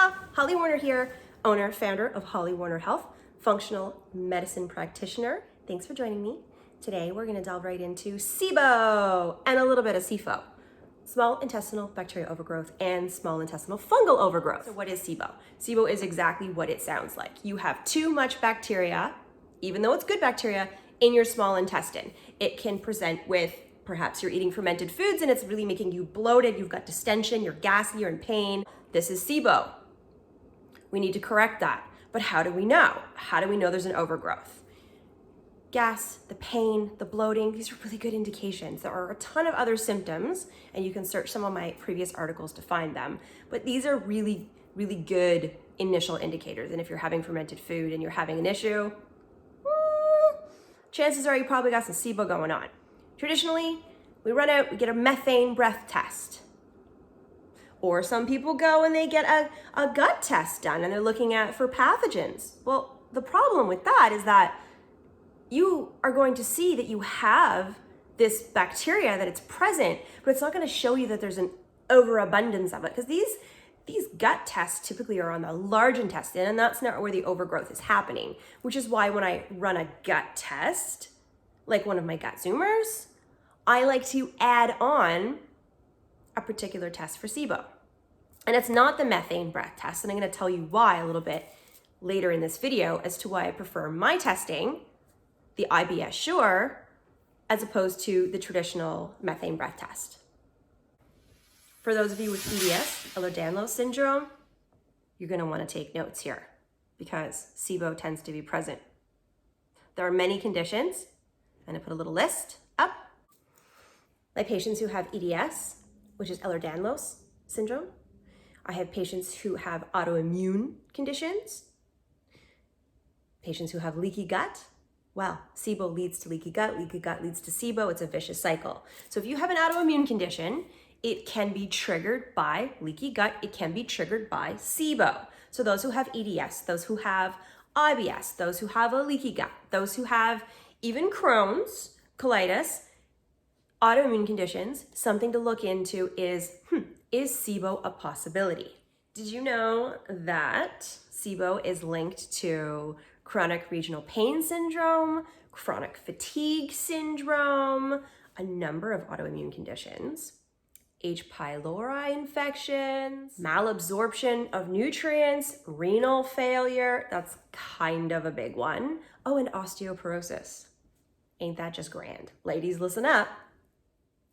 Hola, Holly Warner here, owner, founder of Holly Warner Health, functional medicine practitioner. Thanks for joining me. Today we're gonna delve right into SIBO and a little bit of SIFO, small intestinal bacterial overgrowth and small intestinal fungal overgrowth. So what is SIBO? SIBO is exactly what it sounds like. You have too much bacteria, even though it's good bacteria, in your small intestine. It can present with perhaps you're eating fermented foods and it's really making you bloated, you've got distension, you're gassy, you're in pain. This is SIBO. We need to correct that. But how do we know? How do we know there's an overgrowth? Gas, the pain, the bloating, these are really good indications. There are a ton of other symptoms, and you can search some of my previous articles to find them. But these are really, really good initial indicators. And if you're having fermented food and you're having an issue, chances are you probably got some SIBO going on. Traditionally, we run out, we get a methane breath test. Or some people go and they get a gut test done and they're looking at for pathogens. Well, the problem with that is that you are going to see that you have this bacteria, that it's present, but it's not going to show you that there's an overabundance of it, because these gut tests typically are on the large intestine, and that's not where the overgrowth is happening, which is why when I run a gut test, like one of my gut zoomers, I like to add on a particular test for SIBO. And it's not the methane breath test, and I'm going to tell you why a little bit later in this video as to why I prefer my testing, the IBS Sure, as opposed to the traditional methane breath test. For those of you with EDS, Ehlers-Danlos syndrome, you're going to want to take notes here because SIBO tends to be present. There are many conditions, and I put a little list up. My patients who have EDS, which is Ehlers-Danlos syndrome. I have patients who have autoimmune conditions. Patients who have leaky gut. Well, SIBO leads to leaky gut leads to SIBO. It's a vicious cycle. So if you have an autoimmune condition, it can be triggered by leaky gut. It can be triggered by SIBO. So those who have EDS, those who have IBS, those who have a leaky gut, those who have even Crohn's, colitis, autoimmune conditions, something to look into is SIBO a possibility? Did you know that SIBO is linked to chronic regional pain syndrome, chronic fatigue syndrome, a number of autoimmune conditions, H. pylori infections, malabsorption of nutrients, renal failure, that's kind of a big one. Oh, and osteoporosis. Ain't that just grand? Ladies, listen up.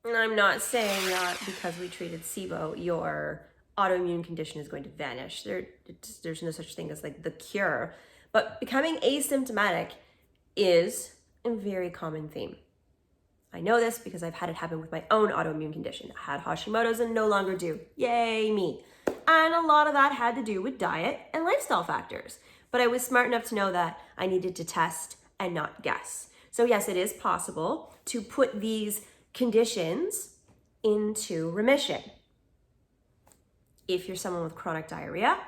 And I'm not saying that because we treated SIBO, your autoimmune condition is going to vanish. There's no such thing as like the cure. But becoming asymptomatic is a very common theme. I know this because I've had it happen with my own autoimmune condition. I had Hashimoto's and no longer do. Yay, me. And a lot of that had to do with diet and lifestyle factors. But I was smart enough to know that I needed to test and not guess. So yes, it is possible to put these conditions into remission. If you're someone with chronic diarrhea,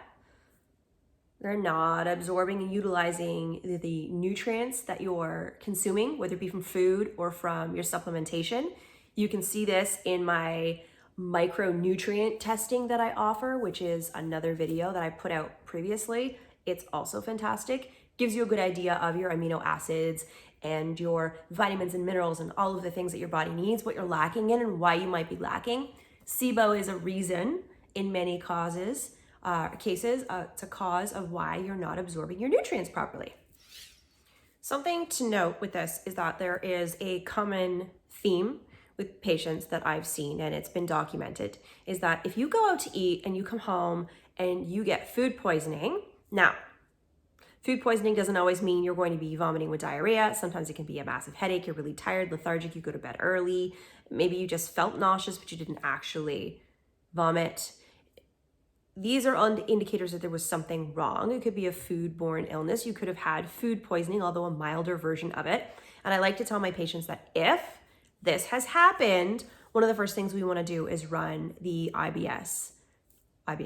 they're not absorbing and utilizing the nutrients that you're consuming, whether it be from food or from your supplementation. You can see this in my micronutrient testing that I offer, which is another video that I put out previously. It's also fantastic. Gives you a good idea of your amino acids and your vitamins and minerals and all of the things that your body needs, what you're lacking in and why you might be lacking. SIBO is a reason in many cases, it's a cause of why you're not absorbing your nutrients properly. Something to note with this is that there is a common theme with patients that I've seen, and it's been documented, is that if you go out to eat and you come home and you get food poisoning, now, food poisoning doesn't always mean you're going to be vomiting with diarrhea. Sometimes it can be a massive headache. You're really tired, lethargic, you go to bed early. Maybe you just felt nauseous, but you didn't actually vomit. These are indicators that there was something wrong. It could be a foodborne illness. You could have had food poisoning, although a milder version of it. And I like to tell my patients that if this has happened, one of the first things we want to do is run the IBS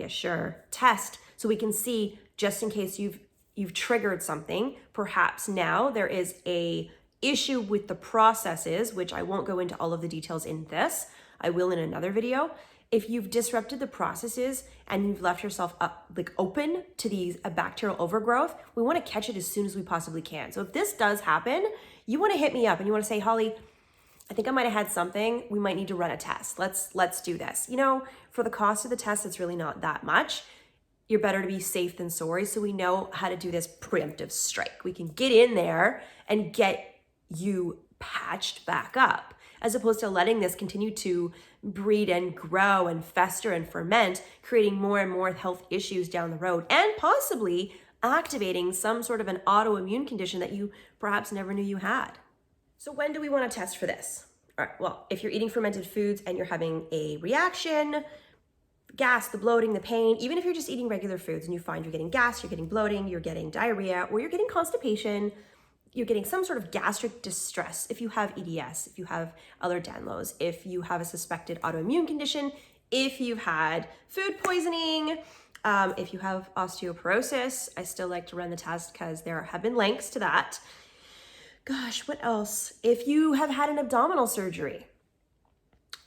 Sure test so we can see, just in case you've triggered something, perhaps now there is a issue with the processes, which I won't go into all of the details in this. I will in another video. If you've disrupted the processes and you've left yourself open to these bacterial overgrowth, we want to catch it as soon as we possibly can. So if this does happen, you want to hit me up and you want to say, Holly, I think I might have had something. We might need to run a test. Let's do this. You know, for the cost of the test, it's really not that much. You're better to be safe than sorry. So we know how to do this preemptive strike. We can get in there and get you patched back up, as opposed to letting this continue to breed and grow and fester and ferment, creating more and more health issues down the road and possibly activating some sort of an autoimmune condition that you perhaps never knew you had. So when do we want to test for this? All right, well, if you're eating fermented foods and you're having a reaction, gas, the bloating, the pain, even if you're just eating regular foods and you find you're getting gas, you're getting bloating, you're getting diarrhea, or you're getting constipation, you're getting some sort of gastric distress, if you have EDS, if you have Ehlers-Danlos, if you have a suspected autoimmune condition, if you've had food poisoning, if you have osteoporosis, I still like to run the test because there have been links to that. Gosh, what else? If you have had an abdominal surgery,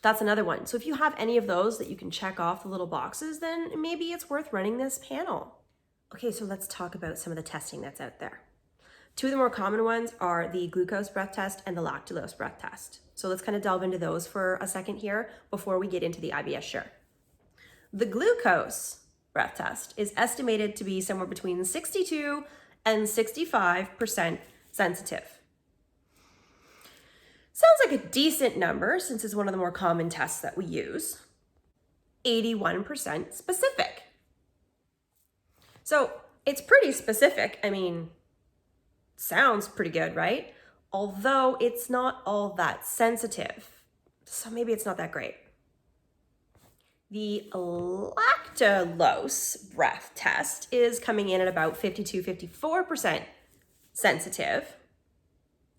that's another one. So if you have any of those that you can check off the little boxes, then maybe it's worth running this panel. Okay, so let's talk about some of the testing that's out there. Two of the more common ones are the glucose breath test and the lactulose breath test. So let's kind of delve into those for a second here before we get into the IBS Sure. The glucose breath test is estimated to be somewhere between 62 and 65% sensitive. Sounds like a decent number since it's one of the more common tests that we use. 81% specific. So it's pretty specific. I mean, sounds pretty good, right? Although it's not all that sensitive. So maybe it's not that great. The lactulose breath test is coming in at about 52-54% sensitive.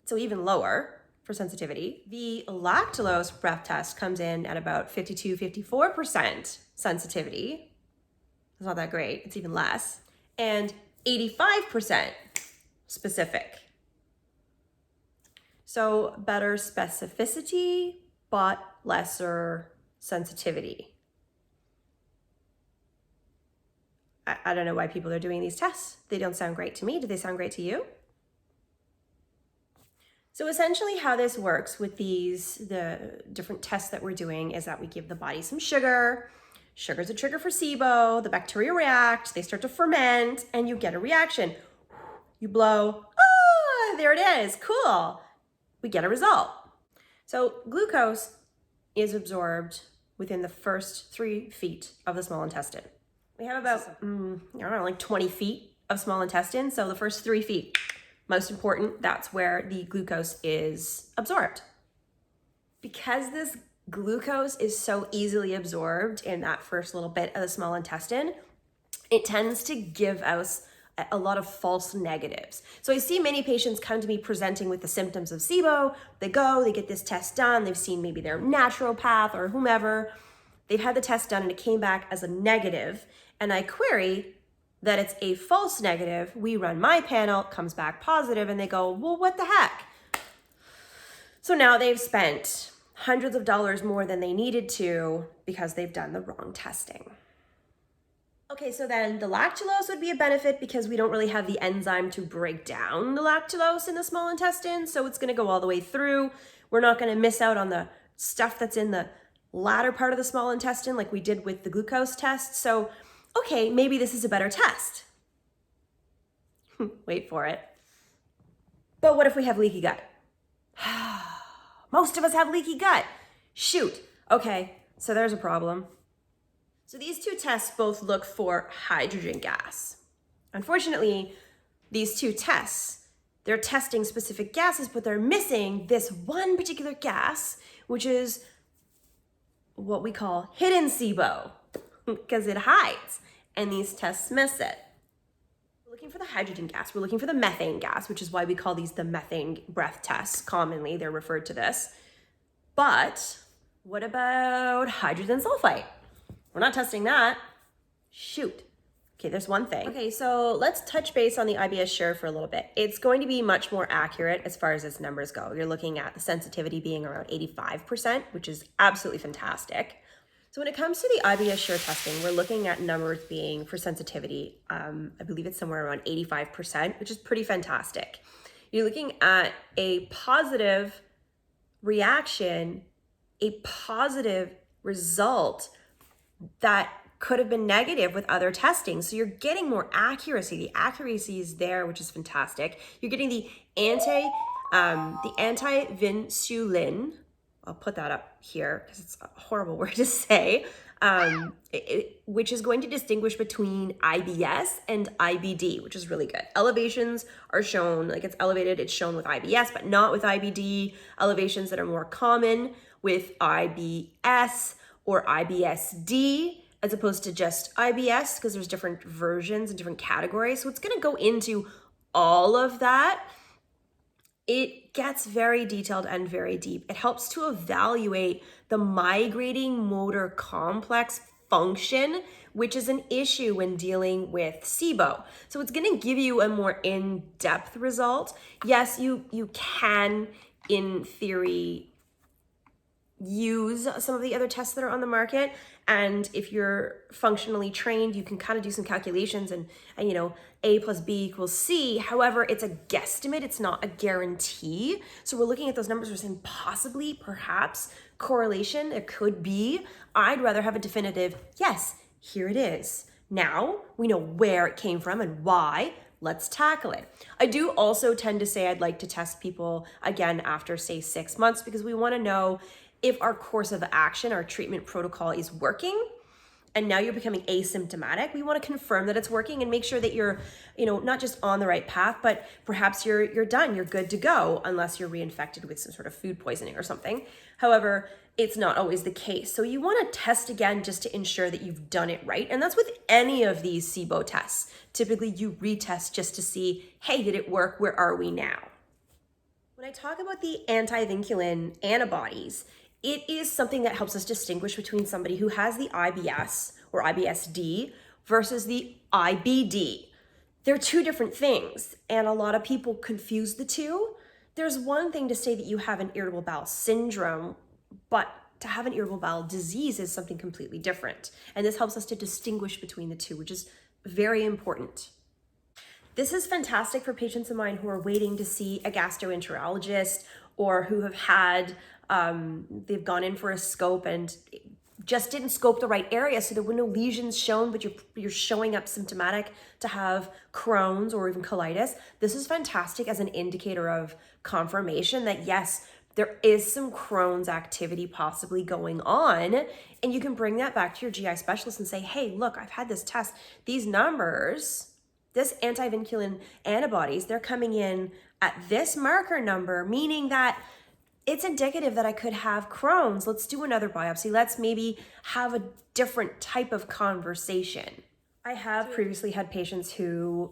So even lower for sensitivity. The lactulose breath test comes in at about 52-54% sensitivity. It's not that great, it's even less. And 85% specific. So better specificity, but lesser sensitivity. I don't know why people are doing these tests. They don't sound great to me. Do they sound great to you? So essentially how this works with the different tests that we're doing is that we give the body some sugar. Sugar's a trigger for SIBO. The bacteria react, they start to ferment, and you get a reaction. You blow, there it is, cool. We get a result. So glucose is absorbed within the first 3 feet of the small intestine. We have about, like 20 feet of small intestine. So the first 3 feet, most important, that's where the glucose is absorbed. Because this glucose is so easily absorbed in that first little bit of the small intestine, it tends to give us a lot of false negatives. So I see many patients come to me presenting with the symptoms of SIBO. They get this test done. They've seen maybe their naturopath or whomever. They've had the test done and it came back as a negative. And I query that it's a false negative. We run my panel, it comes back positive, and they go, well, what the heck? So now they've spent hundreds of dollars more than they needed to because they've done the wrong testing. Okay, so then the lactulose would be a benefit because we don't really have the enzyme to break down the lactulose in the small intestine, so it's gonna go all the way through. We're not gonna miss out on the stuff that's in the latter part of the small intestine like we did with the glucose test. So, okay, maybe this is a better test. Wait for it. But what if we have leaky gut? Most of us have leaky gut. Shoot. Okay, so there's a problem. So these two tests both look for hydrogen gas. Unfortunately, these two tests, they're testing specific gases, but they're missing this one particular gas, which is what we call hidden SIBO, because it hides, and these tests miss it. We're looking for the hydrogen gas. We're looking for the methane gas, which is why we call these the methane breath tests. Commonly, they're referred to this. But what about hydrogen sulfide? We're not testing that. Shoot. Okay, there's one thing. Okay, so let's touch base on the IBS Sure for a little bit. It's going to be much more accurate as far as its numbers go. You're looking at the sensitivity being around 85%, which is absolutely fantastic. So when it comes to the IBS Sure testing, we're looking at numbers being for sensitivity. I believe it's somewhere around 85%, which is pretty fantastic. You're looking at a positive reaction, a positive result that could have been negative with other testing. So you're getting more accuracy. The accuracy is there, which is fantastic. You're getting the anti-vinculin. I'll put that up here because it's a horrible word to say, which is going to distinguish between IBS and IBD, which is really good. Elevations are shown, like it's elevated, it's shown with IBS, but not with IBD. Elevations that are more common with IBS or IBSD, as opposed to just IBS, because there's different versions and different categories. So it's gonna go into all of that. It gets very detailed and very deep. It helps to evaluate the migrating motor complex function, which is an issue when dealing with SIBO. So it's gonna give you a more in-depth result. Yes, you can, in theory, use some of the other tests that are on the market, and if you're functionally trained, you can kind of do some calculations and you know, A plus B equals C. However, it's a guesstimate, it's not a guarantee. So we're looking at those numbers, we're saying possibly, perhaps, correlation, it could be. I'd rather have a definitive, yes, here it is. Now we know where it came from and why. Let's tackle it. I do also tend to say I'd like to test people again after, say, 6 months, because we want to know if our course of action, our treatment protocol is working, and now you're becoming asymptomatic. We want to confirm that it's working and make sure that you're, you know, not just on the right path, but perhaps you're done, you're good to go, unless you're reinfected with some sort of food poisoning or something. However, it's not always the case. So you want to test again just to ensure that you've done it right. And that's with any of these SIBO tests. Typically you retest just to see, hey, did it work? Where are we now? When I talk about the anti-vinculin antibodies, it is something that helps us distinguish between somebody who has the IBS or IBSD versus the IBD. They're two different things, and a lot of people confuse the two. There's one thing to say that you have an irritable bowel syndrome, but to have an irritable bowel disease is something completely different. And this helps us to distinguish between the two, which is very important. This is fantastic for patients of mine who are waiting to see a gastroenterologist, or who have had, they've gone in for a scope and just didn't scope the right area, so there were no lesions shown, but you're showing up symptomatic to have Crohn's or even colitis. This is fantastic as an indicator of confirmation that yes, there is some Crohn's activity possibly going on, and you can bring that back to your GI specialist and say, hey, look, I've had this test, these numbers, this anti-vinculin antibodies, they're coming in at this marker number, meaning that it's indicative that I could have Crohn's. Let's do another biopsy. Let's maybe have a different type of conversation. I have previously had patients who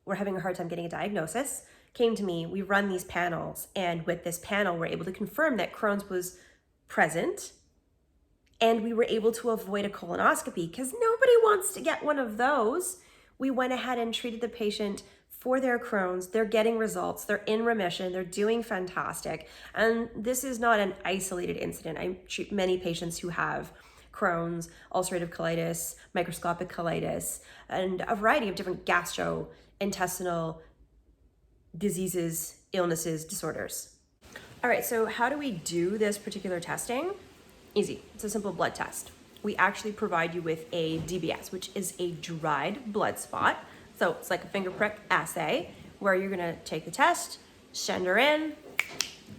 were having a hard time getting a diagnosis, came to me, we run these panels, and with this panel, we're able to confirm that Crohn's was present, and we were able to avoid a colonoscopy because nobody wants to get one of those. We went ahead and treated the patient for their Crohn's. They're getting results, they're in remission, they're doing fantastic. And this is not an isolated incident. I treat many patients who have Crohn's, ulcerative colitis, microscopic colitis, and a variety of different gastrointestinal diseases, illnesses, disorders. All right, so how do we do this particular testing? Easy, it's a simple blood test. We actually provide you with a DBS, which is a dried blood spot. So it's like a finger prick assay where you're gonna take the test, send her in,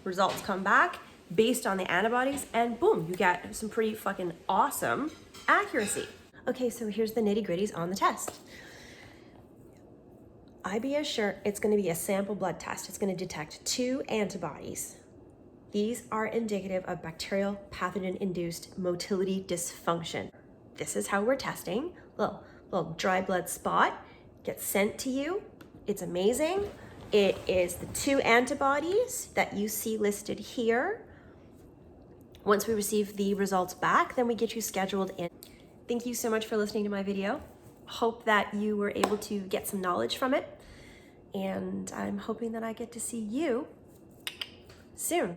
results come back based on the antibodies, and boom, you get some pretty fucking awesome accuracy. Okay, so here's the nitty-gritties on the test. IBS Sure, it's gonna be a sample blood test. It's gonna detect 2 antibodies. These are indicative of bacterial pathogen-induced motility dysfunction. This is how we're testing. Little dry blood spot gets sent to you. It's amazing. It is the 2 antibodies that you see listed here. Once we receive the results back, then we get you scheduled in. Thank you so much for listening to my video. Hope that you were able to get some knowledge from it. And I'm hoping that I get to see you soon.